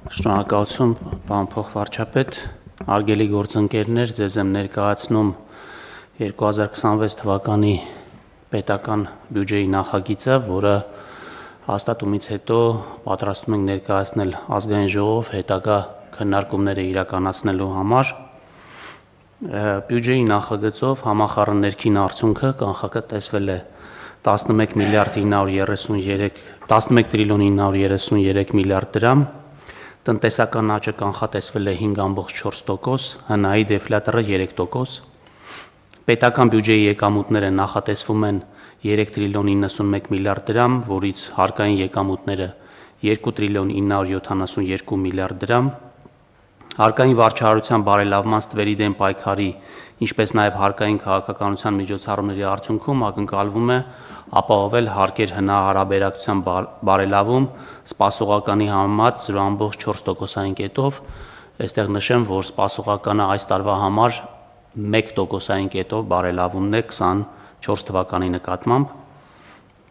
Շնորհակալություն, պարոն փոխվարչապետ, հարգելի գործընկերներ, ձեզ եմ ներկայացնում 2026 թվականի պետական բյուջեի նախագիծը, որը հաստատումից հետո պատրաստում ենք ներկայացնել ազգային ժողով հետագա քննարկումները իրականացնելու համար։ Բյուջեի նախագծով համախառն ներքին արդյունքը կանխատեսվել է 11 տրիլիոն 933 միլիարդ դրամ, տնտեսական աճը կանխատեսվել է 5.4%, ՀՆԱ-ի դեֆլյատորը 3%, պետական բյուջեի եկամուտները նախատեսվում են 3 տրիլիոն 91 միլիարդ դրամ, որից հարկային եկամուտները 2 տրիլիոն 972 միլիարդ դրամ, հարկային վարչահարության բարելավման ստվերի դեմ պայքարի, ինչպես նաև հարկային քաղաքականության միջոցառումների արդյունքում ակնկալվում է ապահովել հարկեր ՀՆԱ հարաբերակցության բարելավում սպասողականի համեմատ 0.4%-ային կետով, այստեղ նշեմ, որ սպասողականը այս տարվա համար 1%-ային կետով բարելավումն է 24 թվականի նկատմամբ,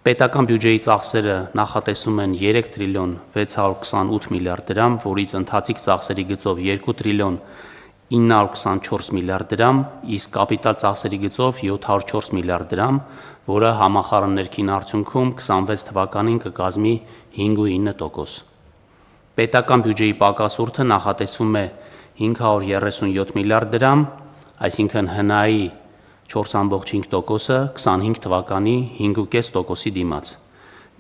պետական բյուջեի ծախսերը նախատեսում են 3 տրիլիոն 628 միլիարդ դրամ, որից ընթացիկ ծախսերի գծով 2 տրիլիոն 924 միլիարդ դրամ, իսկ կապիտալ ծախսերի գծով 704 միլիարդ դրամ, որը համախառն ներքին արդյունքում 26 թվականին կկազմի 5.9%։ Պետական բյուջեի պակասուրդը նախատեսվում է 537 միլիարդ դրամ, այսինքն ՀՆԱ-ի 4.5%-ը 25 թվականի 5.5%-ի դիմաց։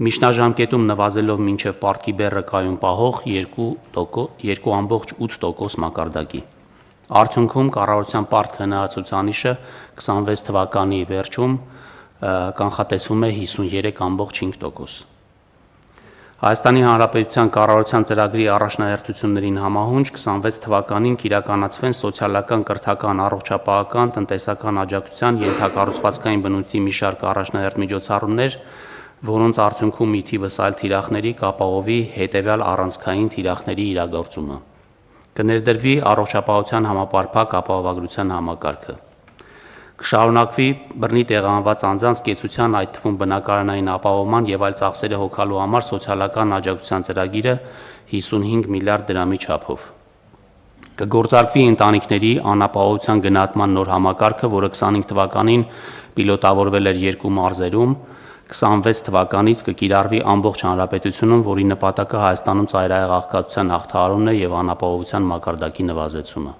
Միջնաժամկետում նվազելով մինչև պարտքի բեռը կայուն պահող 2.8% մակարդակի։ Արդյունքում կառավարության պարտք ՀՆԱ ցուցանիշը 26 թվականի վերջում կանխատեսվում է 53.5%։ Հայաստանի Հանրապետության կառավարության ծրագրի առաջնահերթություններին համահունչ 26 թվականին կիրականացվեն սոցիալական, կրթական, առողջապահական, տնտեսական աջակցության, ենթակառուցվածքային բնույթի մի շարք առաջնահերթ միջոցառումներ, որոնց արդյունքում ի թիվս այլ թիրախների կապահովի հետևյալ առանցքային թիրախների իրագործումը։ Կներդրվի առողջապահության համապարփակ ապահովագրության համակարգը։ Կշարունակվի բռնի տեղահանված անձանց կեցության, այդ թվում բնակարանային ապահովման եւ այլ ծախսերը հոգալու համար սոցիալական աջակցության ծրագիրը 55 միլիարդ դրամի չափով։ Կգործարկվի ընտանիքների անապահովության գնահատման նոր համակարգը, որը 25 թվականին պիլոտավորվել էր 2 մարզերում, 26 թվականից կկիրառվի ամբողջ հանրապետությունում, որի նպատակը Հայաստանում ծայրահեղ աղքատության հաղթահարումն է եւ անապահովության մակարդակի նվազեցումը։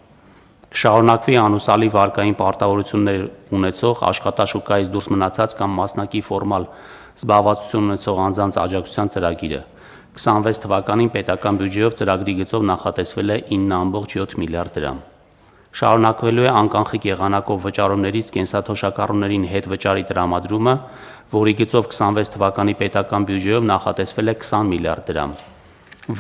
Կշարունակվի անուսալի վարկային պարտավորություններ ունեցող, աշխատաշուկայից դուրս մնացած կամ մասնակի ֆորմալ զբաղվածություն ունեցող անձանց աջակցության ծրագիրը։ 26 թվականին պետական բյուջեով ծրագրի գծով նախատեսվել է 9.7 միլիարդ դրամ։ Շարունակվելու է անկանխիկ եղանակով վճարումներից կենսաթոշակառուներին հետվճարի տրամադրումը, որի գծով 26 թվականի պետական բյուջեով նախատեսվել է 20 միլիարդ դրամ,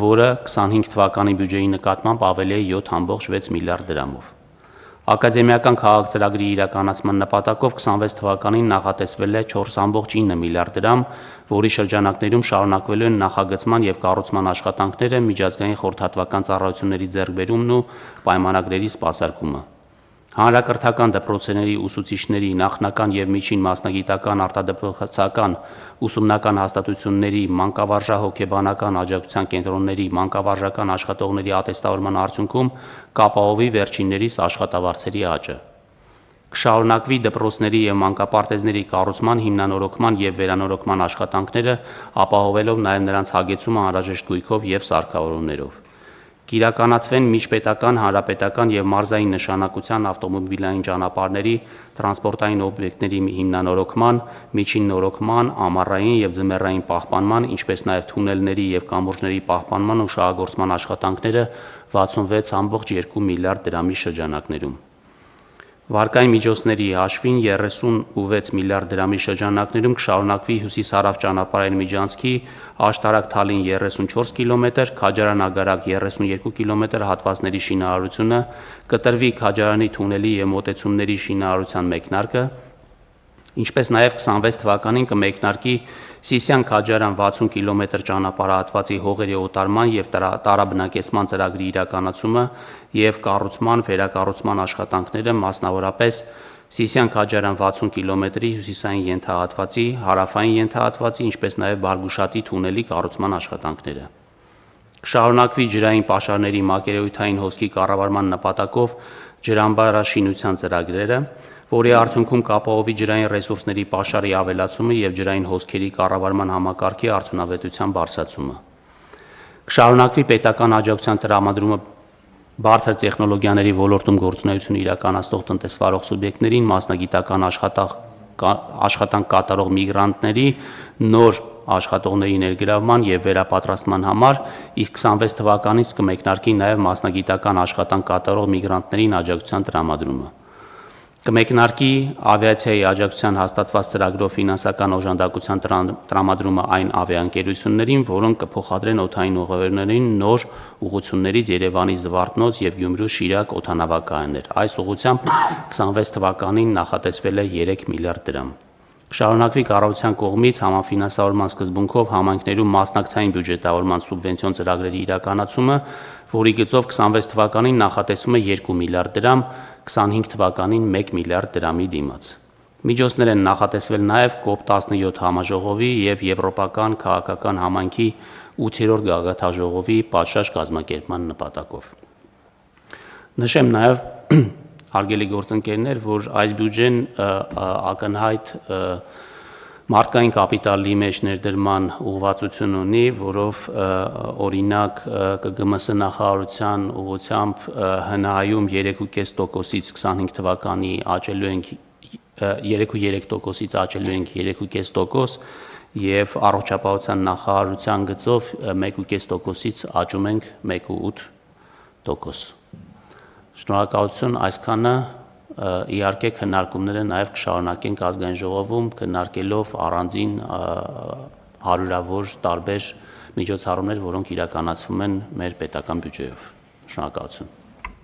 որը 25 թվականի բյուջեի նկատմամբ ավելի է 7.6 միլիարդ դրամով։ Ակադեմիական քաղաք ծրագրի իրականացման նպատակով 26 թվականին նախատեսվել է 4.9 միլիարդ դրամ, որի շրջանակներում շարունակվելու են նախագծման եւ կառուցման աշխատանքները, միջազգային խորհրդատվական ծառայությունների ձեռքբերումն ու պայմանագրերի սպասարկումը։ Հանրակրթական դպրոցների ուսուցիչների նախնական եւ միջին մասնագիտական արտադպրոցական ուսումնական հաստատությունների, մանկավարժահոգեբանական աջակցության կենտրոնների, մանկավարժական աշխատողների ատեստավորման արդյունքում կապահովի վերջիններիս աշխատավարձերի աճը։ Կշարունակվի դպրոցների եւ մանկապարտեզների կառուցման, հիմնանորոգման եւ վերանորոգման աշխատանքները, ապահովելով նաեւ նրանց հագեցումը անհրաժեշտ գույքով եւ սարքավորումներով։ Կիրականացվեն միջպետական, հանրապետական եւ մարզային նշանակության ավտոմոբիլային ճանապարհների, տրանսպորտային օբյեկտների հիմնանորոգման, միջին նորոգման, ամառային եւ ձմեռային պահպանման, ինչպես նաեւ թունելների եւ կամուրջների պահպանման ու շահագործման աշխատանքները 66.2 միլիարդ դրամի շրջանակներում։ Վարկային միջոցների հաշվին 36 միլիարդ դրամի շրջանակներում կշարունակվի հյուսիս-հարավ ճանապարհային միջանցքի Աշտարակ-Թալին 34 կիլոմետր, Քաջարան-Ագարակ 32 կիլոմետր հատվածների շինարարությունը, կտրվի Քաջարանի թունելի եւ մոտեցումների շինարարության մեկնարկը, ինչպես նաեւ 26 թվականին կմեկնարկի Սիսիան-Քաջարան 60 կիլոմետր ճանապարհահատվածի հողերի օտարման եւ տարաբնակեցման ծրագրի իրականացումը եւ կառուցման, վերակառուցման աշխատանքները, մասնավորապես Սիսիան-Քաջարան 60 կիլոմետրի հյուսիսային ենթահատվածի, հարավային ենթահատվածի, ինչպես նաեւ Բարգուշատի թունելի կառուցման աշխատանքները։ Կշարունակվի ջրային պաշարների մակերևութային հոսքի կառավարման նպատակով ջրամբարաշինության ծրագրերը, որի արդյունքում կապահովի ջրային ռեսուրսների պաշարի ավելացումը եւ ջրային հոսքերի կառավարման համակարգի արդյունավետության բարձրացումը։ Կշարունակվի պետական աջակցության տրամադրումը բարձր տեխնոլոգիաների ոլորտում գործունեություն իրականացնող տնտեսվարող սուբյեկտներին, մասնագիտական աշխատանք կատարող միգրանտների, նոր աշխատողների ներգրավման եւ վերապատրաստման համար, իսկ 26 թվականից կմեկնարկի նաեւ մասնագիտական աշխատանք կատարող միգրանտներին աջակցության տրամադրումը։ Կմեկնարկի ավիացիայի աջակցության հաստատված ծրագրով ֆինանսական օժանդակության տրամադրումը այն ավիաընկերություններին, որոնք կփոխադրեն օդային ուղևորներին նոր ուղղություններից Երևանի Զվարթնոց եւ Գյումրու Շիրակ օդանավակայաններ։ Այս ուղղությամբ 26 թվականին նախատեսվել է 3 միլիարդ դրամ։ Կշարունակվի կառավարության կողմից համաֆինանսավորման սկզբունքով համայնքներում մասնակցային բյուջետավորման սուբվենցիոն ծրագրերի իրականացումը, որի գծով 26 թվականին նախատեսվում է 2 միլիարդ դրամ, 25 թվականին 1 միլիարդ դրամի դիմաց։ Միջոցներ են նախատեսվել նաև COP17 համաժողովի եւ Եվրոպական քաղաքական համայնքի 8-րդ գագաթաժողովի պատշաճ կազմակերպման նպատակով։ Նշեմ նաև, հարգելի գործընկերներ, որ այս բյուջեն ակնհայտ մարդկային կապիտալի մեջ ներդրման ուղղվածություն ունի, որով օրինակ ԿԳՄՍ նախարարության ուղղությամբ ՀՆԱ-ում 3.5%-ից 25 թվականի աճելու ենք 3.3%-ից աճելու ենք 3.5% եւ առողջապահության նախարարության գծով 1.5%-ից աճում ենք 1.8%։ Շնորհակալություն, այսքանը իհարկե քննարկումները նաև կշարունակենք ազգային ժողովում, քննարկելով առանձին հարյուրավոր տարբեր միջոցառումներ, որոնք իրականացվում են մեր պետական բյուջեով։ Շնորհակալություն։